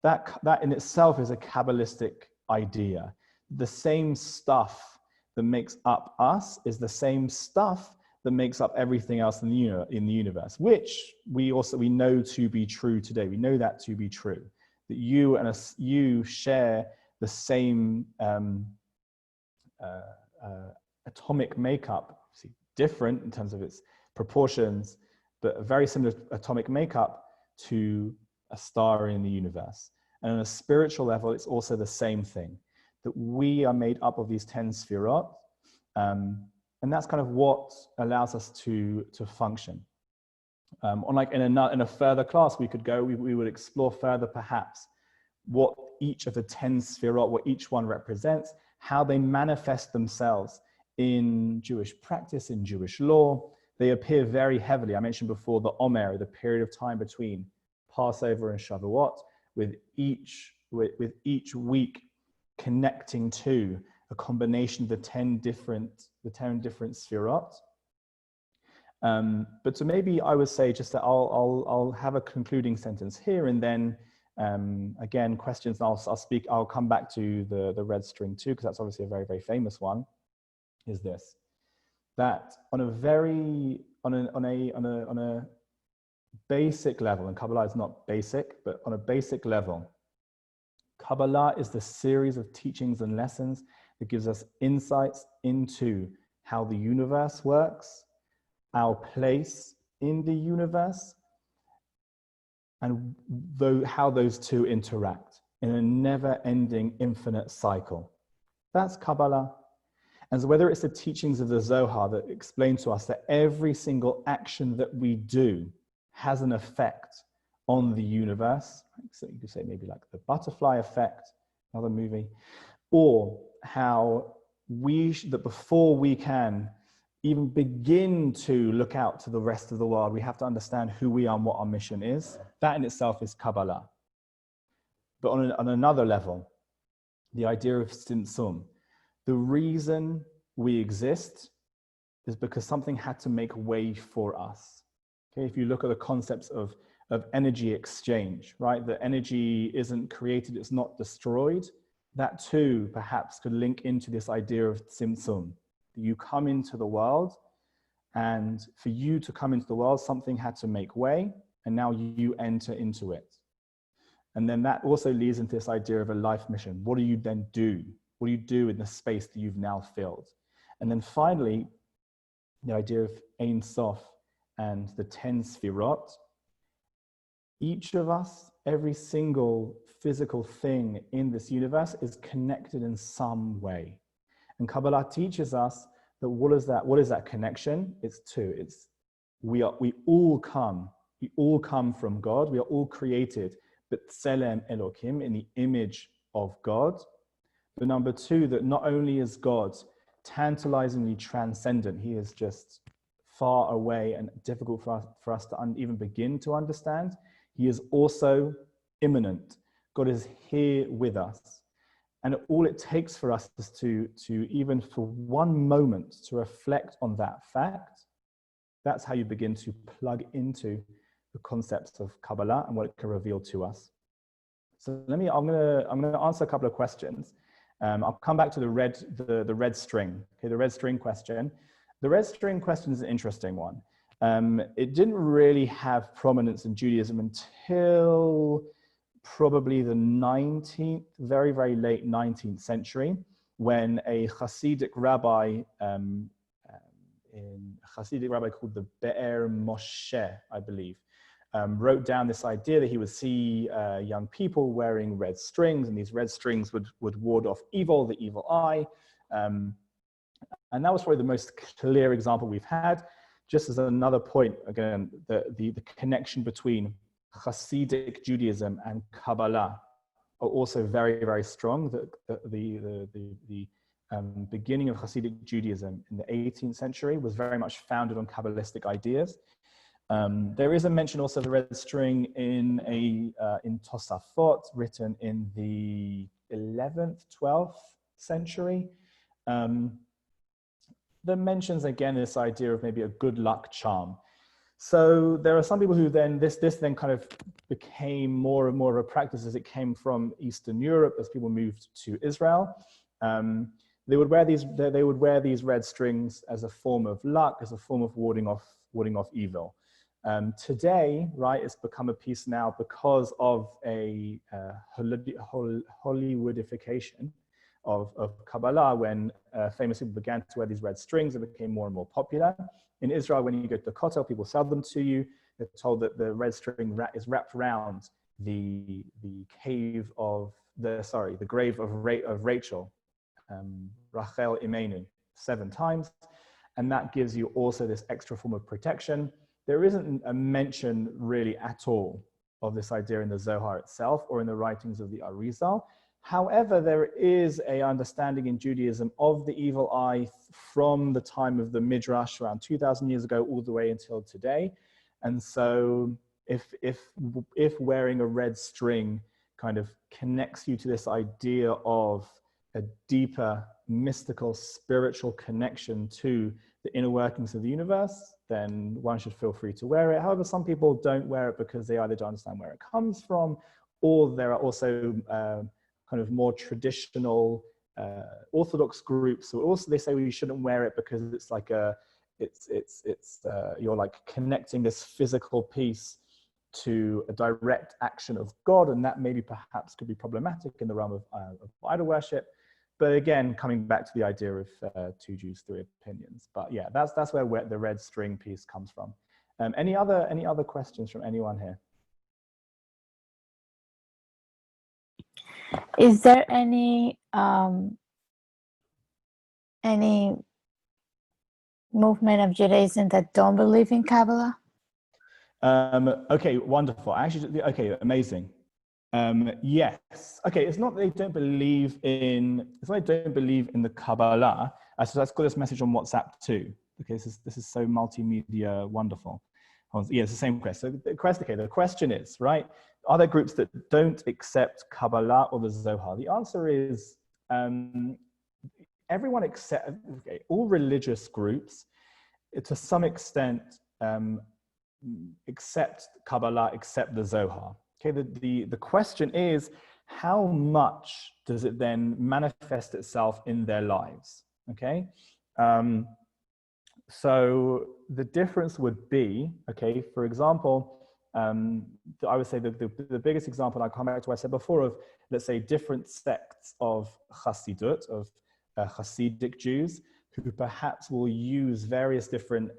That in itself is a Kabbalistic idea. The same stuff that makes up us is the same stuff that makes up everything else in the universe, which we know to be true today. We know that to be true, that you share the same atomic makeup, obviously different in terms of its proportions, but a very similar atomic makeup to a star in the universe. And on a spiritual level, it's also the same thing, that we are made up of these 10 sefirot, and that's kind of what allows us to function. Like in a further class we could go, we would explore further perhaps what each of the 10 sefirot, what each one represents, how they manifest themselves in Jewish practice, in Jewish law. They appear very heavily. I mentioned before the Omer, the period of time between Passover and Shavuot, with each week connecting to a combination of the 10 different sefirot. But so maybe I would say just that I'll have a concluding sentence here, and then again, questions. I'll come back to the red string too, because that's obviously a very, very famous one. Is this, that on a basic level, and Kabbalah is not basic, but on a basic level, Kabbalah is the series of teachings and lessons that gives us insights into how the universe works, our place in the universe, and how those two interact in a never-ending infinite cycle. That's Kabbalah. And so whether it's the teachings of the Zohar that explain to us that every single action that we do has an effect on the universe, so you could say maybe like the butterfly effect, another movie, or how that before we can even begin to look out to the rest of the world, we have to understand who we are and what our mission is. That in itself is Kabbalah. But on another level, the idea of Tzimtzum, the reason we exist is because something had to make way for us. Okay, if you look at the concepts of energy exchange, right? The energy isn't created, it's not destroyed. That too, perhaps, could link into this idea of Tzimtzum. You come into the world, and for you to come into the world, something had to make way, and now you enter into it. And then that also leads into this idea of a life mission. What do you then do? What do you do in the space that you've now filled? And then finally, the idea of Ein Sof and the 10 Sefirot. Each of us, every single physical thing in this universe is connected in some way. And Kabbalah teaches us that what is that connection? It's two. We all come from God. We are all created, but B'Tselem Elokim, in the image of God. But number two, that not only is God tantalizingly transcendent, he is just far away and difficult for us to even begin to understand. He is also immanent. God is here with us. And all it takes for us is to even for one moment to reflect on that fact. That's how you begin to plug into the concepts of Kabbalah and what it can reveal to us. So I'm gonna answer a couple of questions. I'll come back to the red string. Okay, the red string question. The red string question is an interesting one. It didn't really have prominence in Judaism until probably the 19th, very, very late 19th century, when a Hasidic rabbi, called the Be'er Moshe, I believe, wrote down this idea that he would see young people wearing red strings, and these red strings would ward off evil, the evil eye. And that was probably the most clear example we've had. Just as another point, again, the connection between Hasidic Judaism and Kabbalah are also very, very strong. The beginning of Hasidic Judaism in the 18th century was very much founded on Kabbalistic ideas. There is a mention also of the red string in Tosafot, written in the 11th, 12th century. That mentions again this idea of maybe a good luck charm. So there are some people who then, this then kind of became more and more of a practice as it came from Eastern Europe, as people moved to Israel. they would wear these red strings as a form of luck, as a form of warding off evil. Today, right, it's become a piece now because of a Hollywoodification of Kabbalah, when famous people began to wear these red strings. It became more and more popular. In Israel, when you go to the Kotel, people sell them to you. They're told that the red string is wrapped around the grave of Rachel, Rachel Imenu, 7 times. And that gives you also this extra form of protection. There isn't a mention really at all of this idea in the Zohar itself or in the writings of the Arizal. However, there is an understanding in Judaism of the evil eye from the time of the Midrash around 2,000 years ago all the way until today. And so if wearing a red string kind of connects you to this idea of a deeper mystical spiritual connection to the inner workings of the universe, then one should feel free to wear it. However, some people don't wear it because they either don't understand where it comes from, or there are also kind of more traditional Orthodox groups who also, they say, well, you shouldn't wear it because it's like you're like connecting this physical piece to a direct action of God, and that maybe perhaps could be problematic in the realm of idol worship. But again, coming back to the idea of 2 Jews, 3 opinions. But yeah, that's where the red string piece comes from. Any other questions from anyone here? Is there any movement of Judaism that don't believe in Kabbalah? Okay, wonderful. Actually, okay, amazing. Yes. Okay, it's not that they don't believe in the Kabbalah. So let's got this message on WhatsApp too. Okay, this is so multimedia wonderful. Yeah, it's the same question. So the question is, right, are there groups that don't accept Kabbalah or the Zohar? The answer is everyone except, okay, all religious groups to some extent accept Kabbalah, accept the Zohar. Okay, the question is, how much does it then manifest itself in their lives? Okay, so the difference would be, okay, for example, I would say the biggest example, I come back to what I said before, of, let's say, different sects of Hasidut, of Hasidic Jews, who perhaps will use various different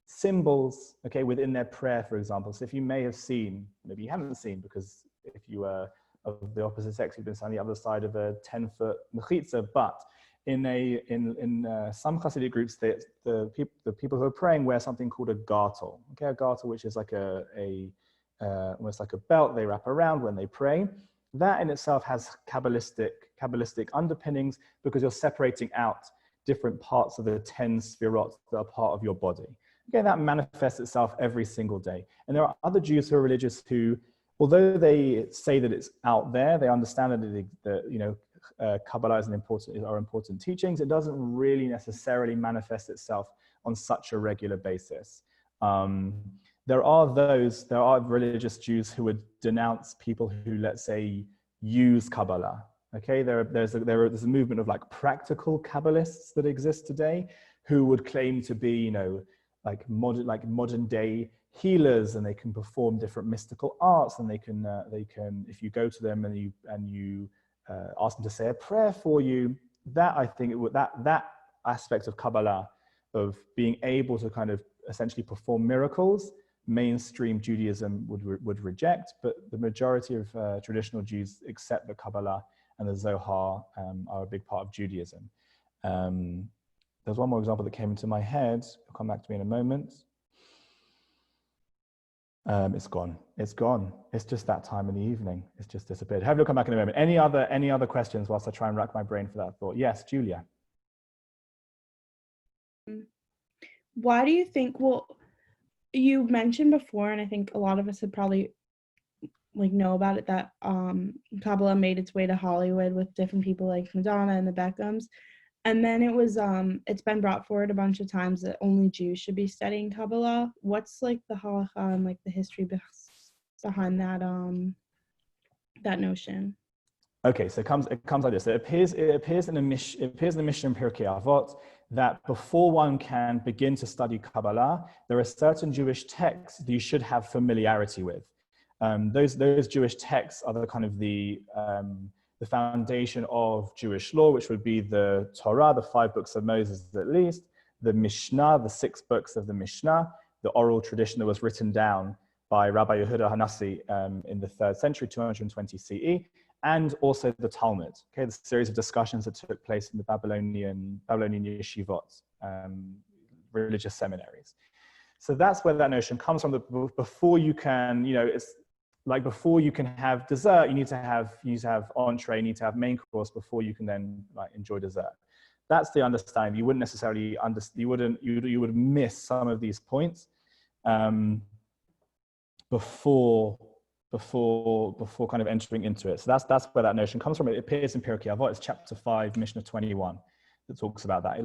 symbols, okay, within their prayer, for example. So if you may have seen, maybe you haven't seen, because if you were of the opposite sex, you've been on the other side of a 10-foot mechitza, but in some Hasidic groups, the people who are praying wear something called a gartel. Okay, a gartel, which is like almost like a belt they wrap around when they pray. That in itself has Kabbalistic underpinnings, because you're separating out different parts of the 10 sfirot that are part of your body. Okay, that manifests itself every single day. And there are other Jews who are religious who, although they say that it's out there, they understand that Kabbalah is important teachings. It doesn't really necessarily manifest itself on such a regular basis. There are religious Jews who would denounce people who, let's say, use Kabbalah. Okay, there's a movement of like practical Kabbalists that exist today who would claim to be, like modern day healers, and they can perform different mystical arts, and they can if you go to them and you ask them to say a prayer for you, that I think that aspect of Kabbalah, of being able to kind of essentially perform miracles, mainstream Judaism would reject, but the majority of traditional Jews accept that Kabbalah and the Zohar are a big part of Judaism. There's one more example that came into my head. It'll come back to me in a moment. It's gone. It's gone. It's just that time in the evening. It's just disappeared. Have a look, come back in a moment. Any other questions whilst I try and rack my brain for that thought? Yes, Julia. Why do you think, well, you mentioned before, and I think a lot of us would probably know about it, that Kabbalah made its way to Hollywood with different people like Madonna and the Beckhams. And then it was, it's been brought forward a bunch of times that only Jews should be studying Kabbalah. What's like the halacha and like the history behind that that notion? Okay, so it comes like this. It appears in the Mishnah in Pirkei Avot that before one can begin to study Kabbalah, there are certain Jewish texts that you should have familiarity with. Those Jewish texts are the kind of the foundation of Jewish law, which would be the Torah, the 5 books of Moses at least, the Mishnah, the 6 books of the Mishnah, the oral tradition that was written down by Rabbi Yehuda Hanassi in the 3rd century, 220 CE, and also the Talmud, okay, the series of discussions that took place in the Babylonian yeshivot, religious seminaries. So that's where that notion comes from. Before you can, it's like before you can have dessert, you need to have entree, you need to have main course before you can then like enjoy dessert. That's the understanding. You wouldn't necessarily you would miss some of these points before kind of entering into it. So that's where that notion comes from. It appears in Pirkei Avot. It's chapter 5, Mishnah 21, that talks about that. It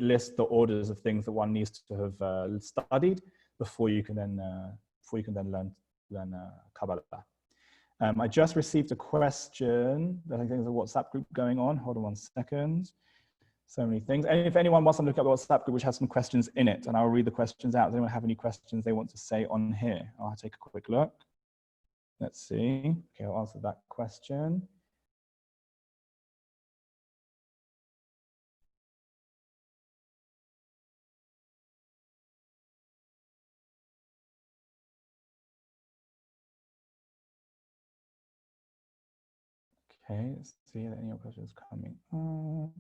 lists the orders of things that one needs to have studied before you can then learn Kabbalah. I just received a question. I think there's a WhatsApp group going on. Hold on 1 second. So many things. And if anyone wants to look at the WhatsApp group, which has some questions in it, and I'll read the questions out. Does anyone have any questions they want to say on here? I'll take a quick look. Let's see. Okay, I'll answer that question. Okay, let's see if any more questions coming on.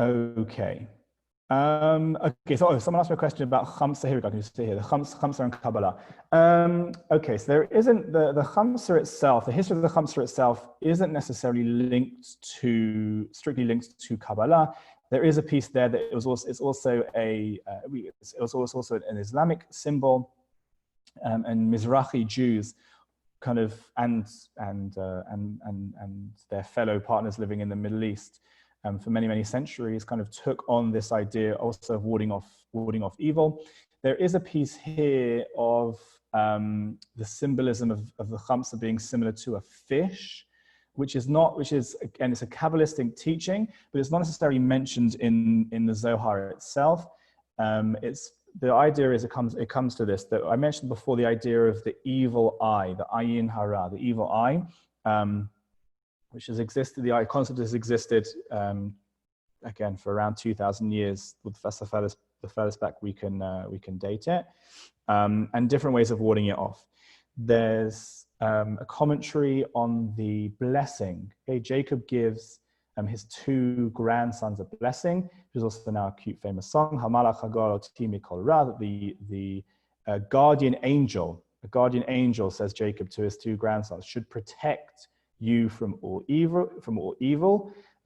Okay. Okay, so someone asked me a question about Chamsa. Here we go, I can just see here, the Chamsa and Kabbalah. Okay, so there isn't, the Chamsa itself, the history of the Chamsa itself isn't necessarily strictly linked to Kabbalah. There is a piece there that it's also an Islamic symbol, and Mizrahi Jews kind of, and their fellow partners living in the Middle East, for many, many centuries, kind of took on this idea also of warding off evil. There is a piece here of the symbolism of the Chamsa being similar to a fish, which is again, it's a Kabbalistic teaching, but it's not necessarily mentioned in the Zohar itself. The idea is it comes to this, that I mentioned before, the idea of the evil eye, the ayin hara, the evil eye, which has existed, the concept has existed, again, for around 2,000 years. That's the furthest back we can date it, and different ways of warding it off. There's a commentary on the blessing. Okay, Jacob gives his 2 grandsons a blessing, which is also now a cute famous song, Hamalach Hagor Oti Mikol Ra, that the guardian angel, says Jacob to his 2 grandsons, should protect you from all evil,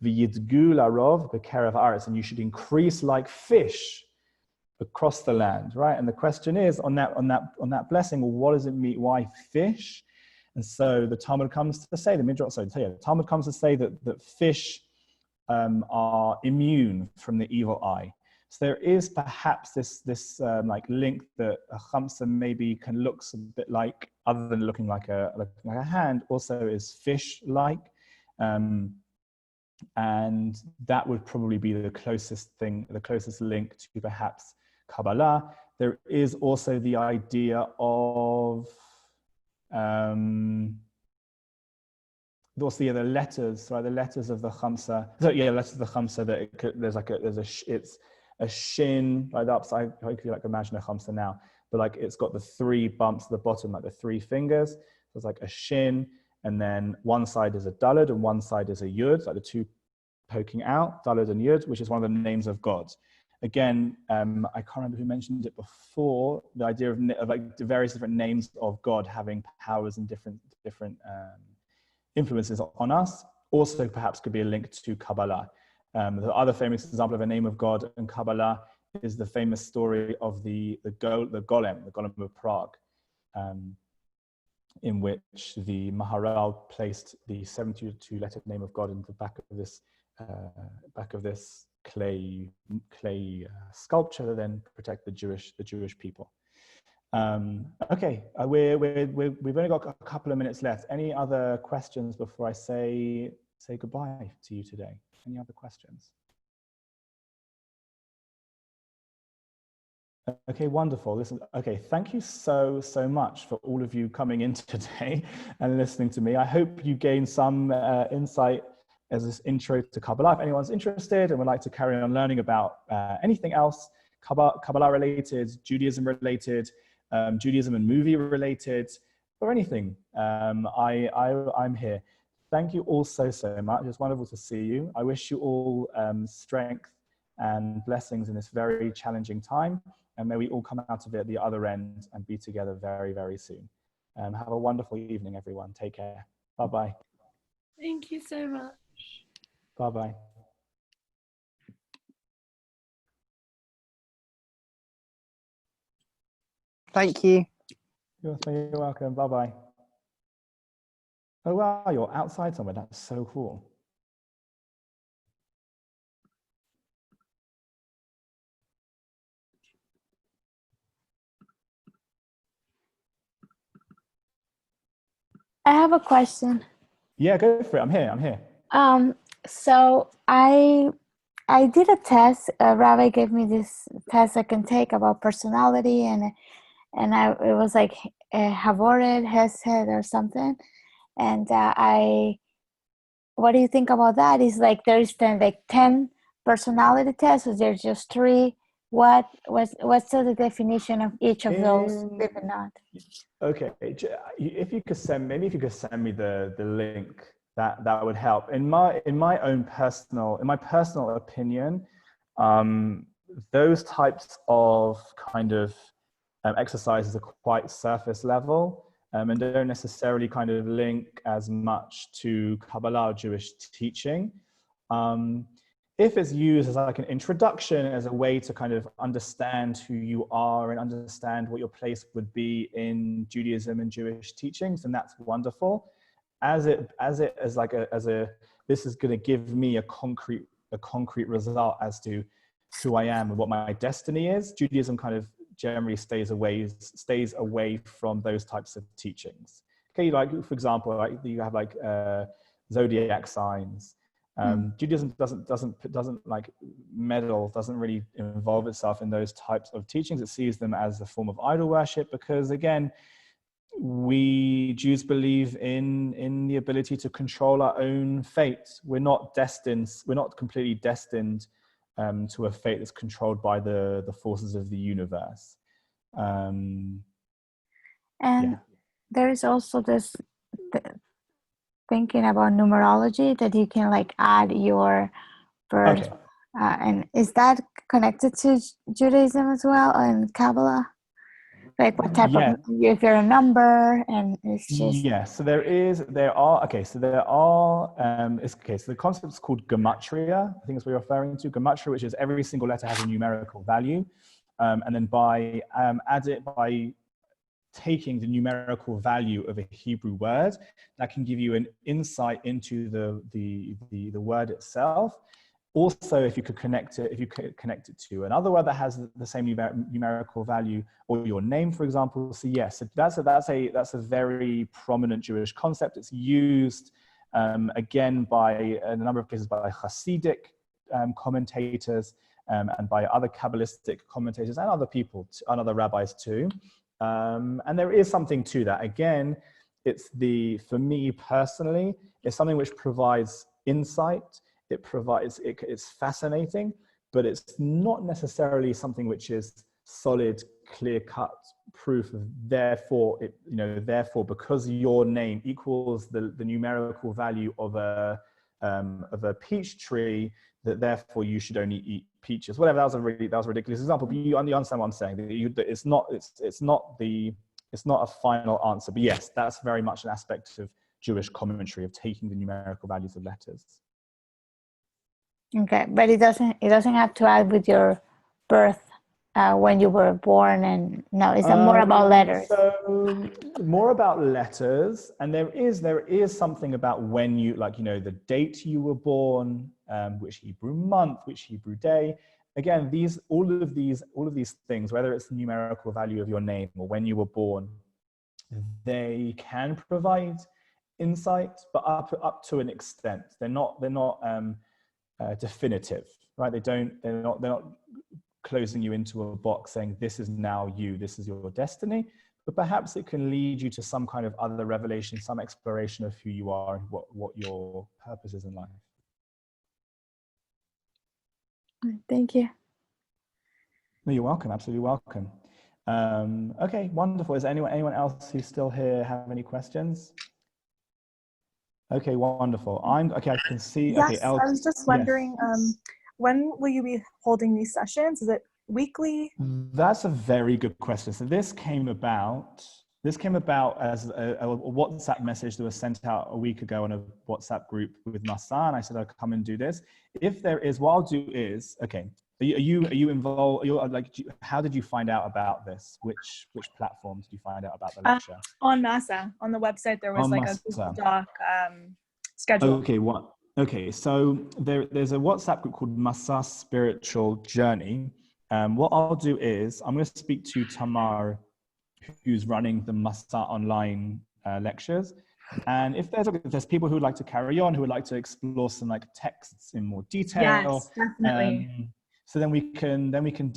v'yidgu larov b'kerev aretz, and you should increase like fish across the land, right? And the question is, on that blessing, well, what does it mean? Why fish? And so the Talmud comes to say, the Talmud comes to say that fish are immune from the evil eye. So there is perhaps this like link that a Chamsa maybe looks a bit like, other than looking like a hand, also is fish-like, and that would probably be the closest link to perhaps Kabbalah. There is also the idea of also the letters, right? The letters of the Chamsa. So yeah, letters of the Chamsa. That it's a shin, like the upside. Hopefully, like imagine a Chamsa now, but like it's got the 3 bumps at the bottom, like the 3 fingers. So it's like a shin, and then one side is a daled and one side is a yud, like the 2 poking out, daled and yud, which is one of the names of God. Again, I can't remember who mentioned it before. The idea of like the various different names of God having powers and different influences on us, also perhaps could be a link to Kabbalah. The other famous example of a name of God in Kabbalah is the famous story of the golem of Prague, in which the Maharal placed the 72-lettered name of God in the back of this clay sculpture to then protect the Jewish people. Okay, we've only got a couple of minutes left. Any other questions before I say goodbye to you today? Any other questions? Okay, wonderful. Listen, okay, thank you so much for all of you coming in today and listening to me. I hope you gained some insight as this intro to Kabbalah. If anyone's interested and would like to carry on learning about anything else, Kabbalah related, Judaism related, Judaism and movie related, or anything, I'm here. Thank you all so much. It's wonderful to see you. I wish you all strength and blessings in this very challenging time. And may we all come out of it at the other end and be together very soon. Have a wonderful evening, everyone. Take care. Bye-bye. Thank you so much. Bye-bye. Thank you. You're welcome. Bye-bye. Oh, wow, you're outside somewhere. That's so cool. I have a question. Yeah, go for it. I'm here. So I did a test. Rabbi gave me this test I can take about personality, and it was like Havored, Hesed, or something. And what do you think about that? Is like there's 10 personality tests, or there's just 3? What's the definition of each of those? If not. Okay, if you could send me the link, that would help. In my personal opinion, those types of kind of exercises are quite surface level and don't necessarily kind of link as much to Kabbalah or Jewish teaching. If it's used as like an introduction, as a way to kind of understand who you are and understand what your place would be in Judaism and Jewish teachings, then that's wonderful. As this is going to give me a concrete result as to who I am and what my destiny is. Judaism kind of generally stays away from those types of teachings. Okay, like for example, like you have like zodiac signs. Judaism doesn't like meddle, doesn't really involve itself in those types of teachings. It sees them as a form of idol worship because, again, we Jews believe in the ability to control our own fate. We're not completely destined to a fate that's controlled by the forces of the universe. And yeah. there is also this thinking about numerology that you can like add your birth. Okay. And is that connected to Judaism as well and Kabbalah? Like what type of, if you're a number and it's just. Yeah, so so the concept is called gematria. I think that's what you're referring to. Gematria, which is every single letter has a numerical value. And then by taking the numerical value of a Hebrew word, that can give you an insight into the word itself. Also, if you could connect it to another word that has the same numerical value, or your name, for example. So yes, that's a very prominent Jewish concept. It's used again by a number of places by Hasidic commentators and by other Kabbalistic commentators and other people and other rabbis too. And there is something to that. Again, for me personally, it's something which provides insight. It's fascinating, but it's not necessarily something which is solid, clear-cut proof of therefore because your name equals the numerical value of a peach tree, that therefore you should only eat peaches. Whatever, that was a ridiculous example, but you understand what I'm saying. That it's not a final answer. But yes, that's very much an aspect of Jewish commentary, of taking the numerical values of letters. Okay, but it doesn't have to add with your birth when you were born, and no, it's more about letters. So more about letters, and there is something about when you, like, the date you were born, which Hebrew month, which Hebrew day, again, all of these things, whether it's the numerical value of your name or when you were born, they can provide insight, but up to an extent. They're not definitive, right? They're not closing you into a box saying this is now you, this is your destiny. But perhaps it can lead you to some kind of other revelation, some exploration of who you are and what your purpose is in life. Thank you. No, you're welcome. Absolutely welcome. Okay, wonderful. Is anyone else who's still here have any questions? Okay, wonderful. Okay. I can see. Yes, okay, I was just wondering, yes. When will you be holding these sessions? Is it weekly? That's a very good question. So this came about as a WhatsApp message that was sent out a week ago on a WhatsApp group with Masa, and I said I'd come and do this. If there is, what I'll do is, okay, are you involved? How did you find out about this? Which platform did you find out about the lecture? On Masa, on the website, there was like a Google Doc schedule. Okay, so there's a WhatsApp group called Masa Spiritual Journey. What I'll do is I'm going to speak to Tamar, who's running the Masa online lectures. And if there's people who would like to carry on, who would like to explore some like texts in more detail, yes, definitely. so then we can arrange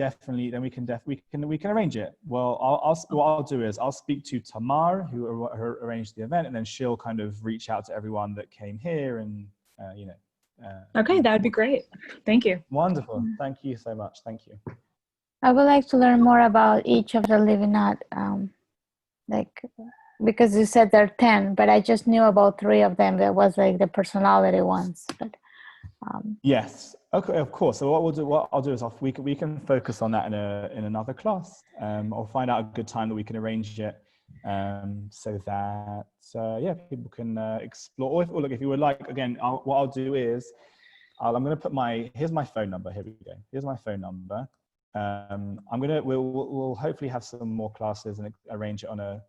it. Well, what I'll do is I'll speak to Tamar, who arranged the event, and then she'll kind of reach out to everyone that came here, and okay, that would be great. Thank you. Wonderful. Thank you so much. Thank you. I would like to learn more about each of the living out, because you said there are 10, but I just knew about 3 of them. That was like the personality ones. But yes, okay, of course. So what I'll do is we can focus on that in another class. I'll find out a good time that we can arrange it, so that people can explore. Or look, if you would like, again, what I'll do is I'm going to put here's my phone number. Here we go. Here's my phone number. We'll hopefully have some more classes and arrange it on a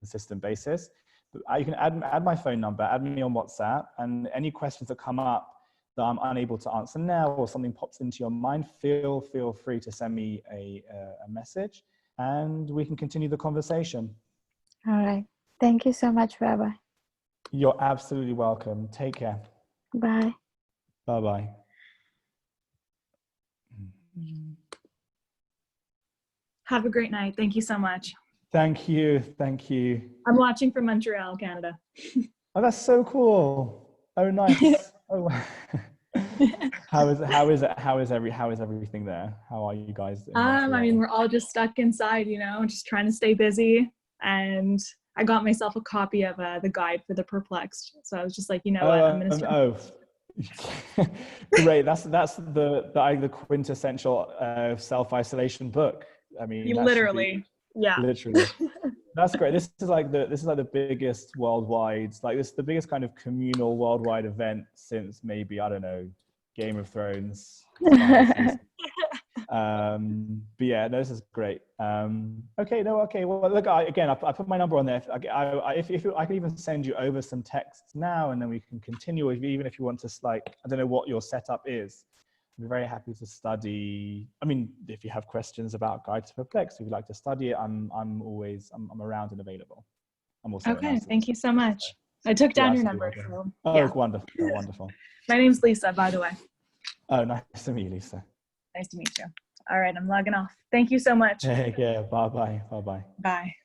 consistent basis. But you can add my phone number, add me on WhatsApp, and any questions that come up that I'm unable to answer now, or something pops into your mind, feel free to send me a message, and we can continue the conversation. all right. Thank you so much, Rabbi. You're absolutely welcome. Take care. Bye. Bye-bye. Have a great night. Thank you so much. Thank you. Thank you. I'm watching from Montreal, Canada. Oh, that's so cool. Oh, nice. Oh. How is everything there? How are you guys? I mean, we're all just stuck inside, just trying to stay busy. And I got myself a copy of the guide for the perplexed. So I was just like, what, I'm going to start. Great. That's the quintessential self-isolation book. I mean, literally. Yeah. Literally. That's great. This is like the biggest worldwide, the biggest kind of communal worldwide event since maybe, I don't know, Game of Thrones. But yeah, no, this is great. Okay. Well, look, I put my number on there. If I could even send you over some texts now, and then we can continue. Even if you want to, I don't know what your setup is. I'd be very happy to study. I mean, if you have questions about Guide to Perplex, if you'd like to study it, I'm around and available. I'm also okay. Thank you so much. I took down your number. So, yeah. Wonderful. My name's Lisa, by the way. Oh, nice to meet you, Lisa. Nice to meet you. All right, I'm logging off. Thank you so much. Yeah. Bye. Bye.